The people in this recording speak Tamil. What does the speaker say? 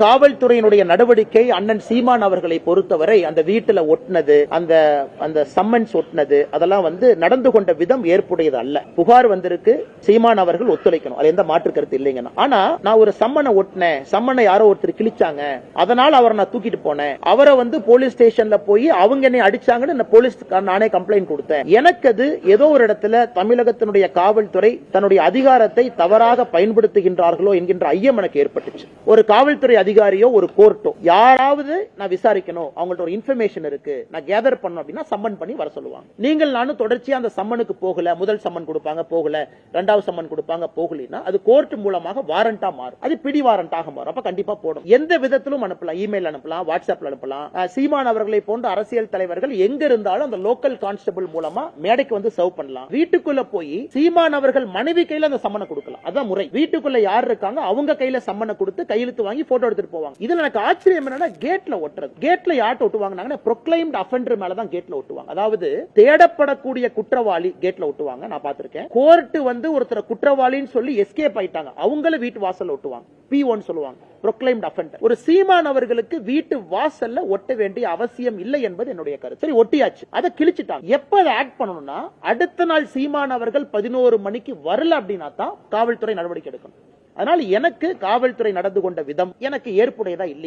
காவல்துறையினுடைய நடவடிக்கை அண்ணன் சீமான் அவர்களை பொறுத்தவரை அந்த வீட்டுல ஒட்டினது, அந்த சம்மன்ஸ் ஒட்டினது, அதெல்லாம் நடந்து கொண்ட விதம் ஏற்புடையது அல்ல. புகார் வந்திருக்கு, சீமான் அவர்கள் ஒத்துழைக்கணும், அது எந்த மாற்று கருத்து இல்லைங்க. ஆனா நான் ஒரு சம்மனை ஒட்டினேன், சம்மனை யாரோ ஒருத்தர் கிழிச்சாங்க, அதனால அவரை நான் தூக்கிட்டு போனேன், அவரை போலீஸ் ஸ்டேஷன்ல போய் அவங்க என்னை அடிச்சாங்கன்னு போலீஸ் நானே கம்ப்ளைண்ட் கொடுத்தேன். எனக்கு அது ஏதோ ஒரு இடத்துல தமிழகத்தினுடைய காவல்துறை தன்னுடைய அதிகாரத்தை தவறாக பயன்படுத்துகின்றார்களோ என்கின்ற ஐயம் எனக்கு ஏற்பட்டுச்சு. ஒரு காவல்துறை அதிகாரியோ ஒரு கோர்ட்டோ யாராவது நான் விசாரிக்கணும், அவங்கள்ட்ட ஒரு இன்ஃபர்மேஷன் இருக்கு, நான் கேதர் பண்ணணும் அப்படின்னா சம்மன் பண்ணி வர சொல்லுவாங்க. நீங்கள் நானும் தொடர்ச்சியா அந்த சம்மனுக்கு போகல, முதல் சம்மன் கொடுப்பாங்க போகல, இரண்டாவது சம்மன் கொடுப்பாங்க போகலனா அது கோர்ட் மூலமாக வாரண்டா மாறும், அது பிடி வாரண்டாக மாறும். அப்ப கண்டிப்பா போடும். எந்த விதத்திலும் அனுப்பலாம், இமெயில் அனுப்பலாம், வாட்ஸ்அப்ல அனுப்பலாம். சீமான் அவர்களை போன்ற அரசியல் தலைவர்கள் எங்க இருந்தாலும் அந்த லோக்கல் கான்ஸ்டபிள் மூலமா மேடைக்கு சர்வ் பண்ணலாம். வீட்டுக்குள்ள போய் சீமான் அவர்கள் மனைவி கையில அந்த சம்மனை கொடுக்கலாம், அதான் முறை. வீட்டுக்குள்ள யார் இருக்காங்க அவங்க கையில சம்மனை கொடுத்து கையெழுத்து வாங்கி போட்டோ எடுத்துட்டு போவாங்க. இதுல எனக்கு ஆச்சரியம் என்னன்னா கேட்ல ஒட்டுறது. கேட்ல யார்ட்ட ஒட்டுவாங்க, ப்ரொக்ளைம்ட் அஃபெண்டர் மேல தான் கேட்ல ஒட்டுவாங்க. அதாவது தேடப்படக்கூடிய குற்றவாளி கேட்ல ஒட்டுவாங்க, நான் பார்த்திருக்கேன். கோர்ட் ஒருத்தர் குற்றவாளின்னு சொல்லி எஸ்கேப் ஆயிட்டாங்க, அவங்கள வீட்டு வாசல்ல ஒட்டுவாங்க, P1 சொல்லுவாங்க, ப்ரொக்ளைம்ட் அஃபெண்டர். ஒரு சீமான் அவர்களுக்கு வீட்டு வாசல்ல ஒட்ட வேண்டிய அவசியம் இல்லை என்பது என்னுடைய கருத்து. சரி, ஒட்டியாச்சு, அதை கிழிச்சிட்டாங்க. எப்ப அதை ஆக்ட் பண்ணணும்னா அடுத்த நாள் சீமான் அவர்கள் 11 மணிக்கு வரல அப்படின்னா தான் காவல்துறை நடவடிக்கை எடுக்கணும். அதனால எனக்கு காவல்துறை நடந்து கொண்ட விதம் எனக்கு ஏற்புடையதா இல்லைங்க.